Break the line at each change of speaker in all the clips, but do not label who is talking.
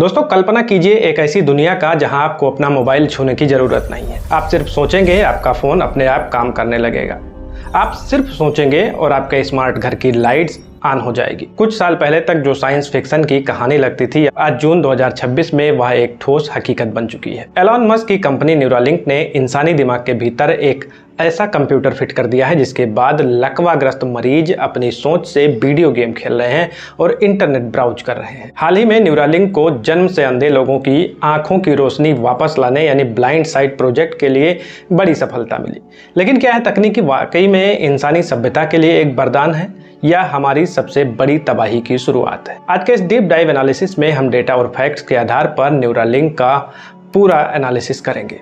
दोस्तों कल्पना कीजिए एक ऐसी दुनिया का जहां आपको अपना मोबाइल छूने की जरूरत नहीं है। आप सिर्फ सोचेंगे आपका फोन अपने आप काम करने लगेगा। आप सिर्फ सोचेंगे और आपके स्मार्ट घर की लाइट्स ऑन हो जाएगी। कुछ साल पहले तक जो साइंस फिक्शन की कहानी लगती थी, आज जून 2026 में वह एक ठोस हकीकत बन चुकी है। एलॉन मस्क की कंपनी न्यूरालिंक ने इंसानी दिमाग के भीतर एक ऐसा कंप्यूटर फिट कर दिया है जिसके बाद लकवाग्रस्त मरीज अपनी सोच से वीडियो गेम खेल रहे हैं और इंटरनेट ब्राउज कर रहे हैं। हाल ही में न्यूरालिंक को जन्म से अंधे लोगों की आंखों की रोशनी वापस लाने यानी ब्लाइंड साइट प्रोजेक्ट के लिए बड़ी सफलता मिली। लेकिन क्या है तकनीकी वाकई में इंसानी सभ्यता के लिए एक वरदान है या हमारी सबसे बड़ी तबाही की शुरुआत है? आज के इस डीप डाइव एनालिसिस में हम डेटा और फैक्ट्स के आधार पर न्यूरालिंक का पूरा एनालिसिस करेंगे।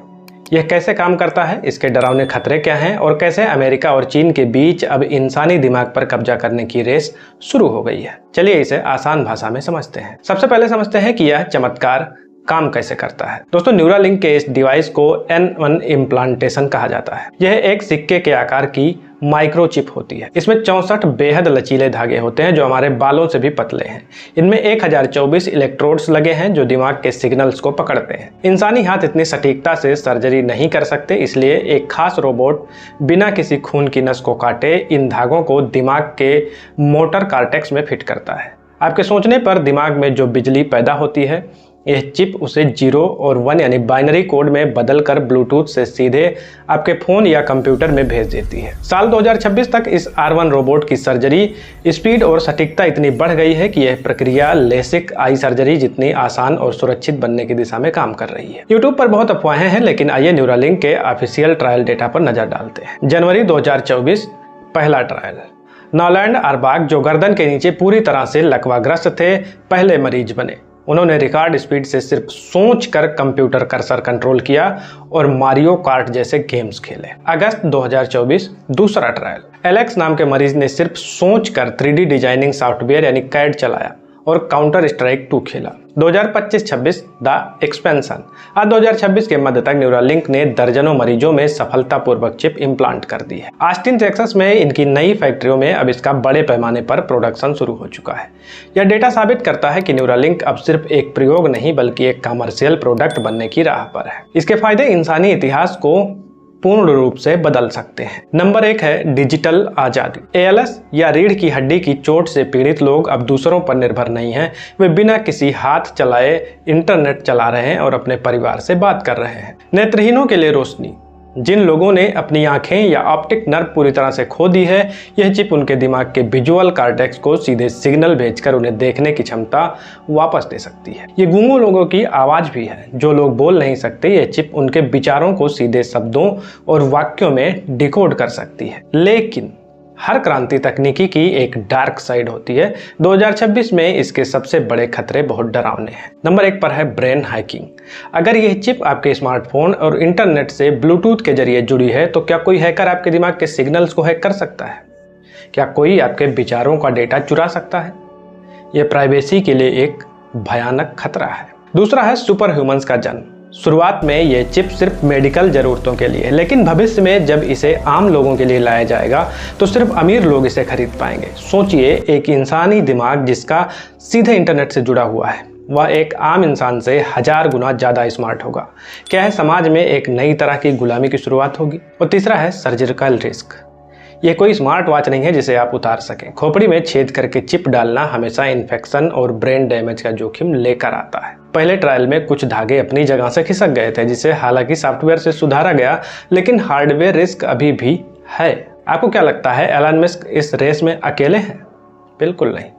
यह कैसे काम करता है, इसके डरावने खतरे क्या हैं और कैसे अमेरिका और चीन के बीच अब इंसानी दिमाग पर कब्जा करने की रेस शुरू हो गई है। चलिए इसे आसान भाषा में समझते हैं। सबसे पहले समझते हैं कि यह चमत्कार काम कैसे करता है। दोस्तों न्यूरालिंक के इस डिवाइस को N1 इम्प्लांटेशन कहा जाता है। यह एक सिक्के के आकार की माइक्रोचिप होती है। इसमें 64 बेहद लचीले धागे होते हैं जो हमारे बालों से भी पतले हैं। इनमें 1024 इलेक्ट्रोड्स लगे हैं जो दिमाग के सिग्नल्स को पकड़ते हैं। इंसानी हाथ इतनी सटीकता से सर्जरी नहीं कर सकते, इसलिए एक खास रोबोट बिना किसी खून की नस को काटे इन धागों को दिमाग के मोटर कॉर्टेक्स में फिट करता है। आपके सोचने पर दिमाग में जो बिजली पैदा होती है, यह चिप उसे 0 और 1 यानी बाइनरी कोड में बदलकर ब्लूटूथ से सीधे आपके फोन या कंप्यूटर में भेज देती है। साल 2026 तक इस R1 रोबोट की सर्जरी स्पीड और सटीकता इतनी बढ़ गई है कि यह प्रक्रिया लेसिक आई सर्जरी जितनी आसान और सुरक्षित बनने की दिशा में काम कर रही है। यूट्यूब पर बहुत अफवाहें हैं, लेकिन आइए न्यूरालिंक के ऑफिशियल ट्रायल डेटा पर नजर डालते हैं। जनवरी 2024 पहला ट्रायल। नॉलैंड आरबाग जो गर्दन के नीचे पूरी तरह से लकवाग्रस्त थे, पहले मरीज बने। उन्होंने रिकॉर्ड स्पीड से सिर्फ सोचकर कंप्यूटर कर्सर कंट्रोल किया और मारियो कार्ट जैसे गेम्स खेले। अगस्त 2024 दूसरा ट्रायल। एलेक्स नाम के मरीज ने सिर्फ सोचकर 3D डिजाइनिंग सॉफ्टवेयर यानी कैड चलाया और काउंटर स्ट्राइक 2 खेला। 2025-26 द एक्सपेंशन। आज 2026 के मध्य तक न्यूरालिंक ने दर्जनों मरीजों में सफलतापूर्वक चिप इम्प्लांट कर दी है। ऑस्टिन टेक्सास में इनकी नई फैक्ट्रियों में अब इसका बड़े पैमाने पर प्रोडक्शन शुरू हो चुका है। यह डेटा साबित करता है कि न्यूरालिंक अब सिर्फ एक प्रयोग नहीं बल्कि एक कमर्शियल प्रोडक्ट बनने की राह पर है। इसके फायदे इंसानी इतिहास को पूर्ण रूप से बदल सकते हैं। नंबर 1 है डिजिटल आजादी। ALS या रीढ़ की हड्डी की चोट से पीड़ित लोग अब दूसरों पर निर्भर नहीं हैं। वे बिना किसी हाथ चलाए इंटरनेट चला रहे हैं और अपने परिवार से बात कर रहे हैं। नेत्रहीनों के लिए रोशनी। जिन लोगों ने अपनी आंखें या ऑप्टिक नर्व पूरी तरह से खो दी है, यह चिप उनके दिमाग के विजुअल कॉर्टेक्स को सीधे सिग्नल भेजकर उन्हें देखने की क्षमता वापस दे सकती है। ये गूंगे लोगों की आवाज भी है। जो लोग बोल नहीं सकते, यह चिप उनके विचारों को सीधे शब्दों और वाक्यों में डिकोड कर सकती है। लेकिन हर क्रांति तकनीकी की एक डार्क साइड होती है। 2026 में इसके सबसे बड़े खतरे बहुत डरावने हैं। नंबर 1 पर है ब्रेन हैकिंग। अगर यह चिप आपके स्मार्टफोन और इंटरनेट से ब्लूटूथ के जरिए जुड़ी है तो क्या कोई हैकर आपके दिमाग के सिग्नल्स को हैक कर सकता है? क्या कोई आपके विचारों का डेटा चुरा सकता है? यह प्राइवेसी के लिए एक भयानक खतरा है। दूसरा है सुपर ह्यूमंस का जन्म। शुरुआत में ये चिप सिर्फ मेडिकल जरूरतों के लिए है, लेकिन भविष्य में जब इसे आम लोगों के लिए लाया जाएगा तो सिर्फ अमीर लोग इसे खरीद पाएंगे। सोचिए, एक इंसानी दिमाग जिसका सीधे इंटरनेट से जुड़ा हुआ है, वह एक आम इंसान से 1000 गुना ज़्यादा स्मार्ट होगा। क्या है, समाज में एक नई तरह की गुलामी की शुरुआत होगी। और तीसरा है सर्जिकल रिस्क। यह कोई स्मार्ट वॉच नहीं है जिसे आप उतार सकें। खोपड़ी में छेद करके चिप डालना हमेशा इन्फेक्शन और ब्रेन डैमेज का जोखिम लेकर आता है। पहले ट्रायल में कुछ धागे अपनी जगह से खिसक गए थे, जिसे हालांकि सॉफ्टवेयर से सुधारा गया, लेकिन हार्डवेयर रिस्क अभी भी है। आपको क्या लगता है, एलन मस्क इस रेस में अकेले हैं? बिल्कुल नहीं।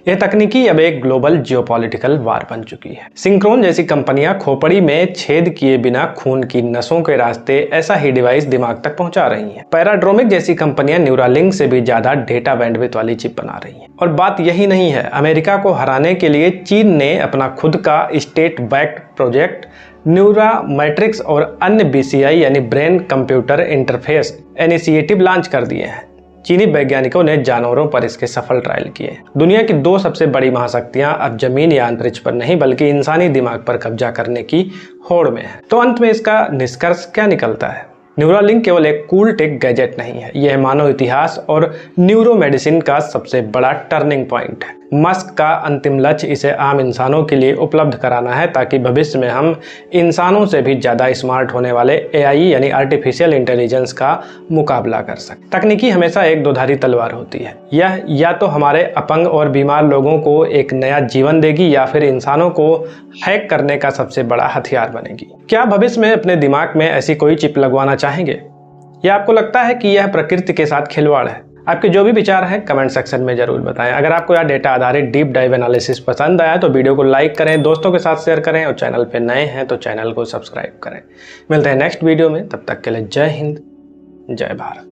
यह तकनीकी अब एक ग्लोबल जियोपॉलिटिकल वार बन चुकी है। सिंक्रोन जैसी कंपनियां खोपड़ी में छेद किए बिना खून की नसों के रास्ते ऐसा ही डिवाइस दिमाग तक पहुंचा रही हैं। पैराड्रोमिक जैसी कंपनियां न्यूरालिंक से भी ज्यादा डेटा बैंडविड्थ वाली चिप बना रही हैं। और बात यही नहीं है, अमेरिका को हराने के लिए चीन ने अपना खुद का state backed project Neura matrix और अन्य BCI यानी brain computer interface initiative launch कर दिए हैं। चीनी वैज्ञानिकों ने जानवरों पर इसके सफल ट्रायल किए। दुनिया की 2 सबसे बड़ी महाशक्तियां अब जमीन या अंतरिक्ष पर नहीं बल्कि इंसानी दिमाग पर कब्जा करने की होड़ में है। तो अंत में इसका निष्कर्ष क्या निकलता है? न्यूरालिंक केवल एक कूल टेक गैजेट नहीं है, यह मानव इतिहास और न्यूरो मेडिसिन का सबसे बड़ा टर्निंग पॉइंट है। मस्क का अंतिम लक्ष्य इसे आम इंसानों के लिए उपलब्ध कराना है, ताकि भविष्य में हम इंसानों से भी ज़्यादा स्मार्ट होने वाले एआई यानी आर्टिफिशियल इंटेलिजेंस का मुकाबला कर सके। तकनीकी हमेशा एक दोधारी तलवार होती है। यह या तो हमारे अपंग और बीमार लोगों को एक नया जीवन देगी या फिर इंसानों को हैक करने का सबसे बड़ा हथियार बनेगी। क्या भविष्य में अपने दिमाग में ऐसी कोई चिप लगवाना चाहेंगे, या आपको लगता है कि यह प्रकृति के साथ खिलवाड़ है? आपके जो भी विचार हैं कमेंट सेक्शन में जरूर बताएं। अगर आपको यह डेटा आधारित डीप डाइव एनालिसिस पसंद आया तो वीडियो को लाइक करें, दोस्तों के साथ शेयर करें और चैनल पे नए हैं तो चैनल को सब्सक्राइब करें। मिलते हैं नेक्स्ट वीडियो में, तब तक के लिए जय हिंद, जय भारत।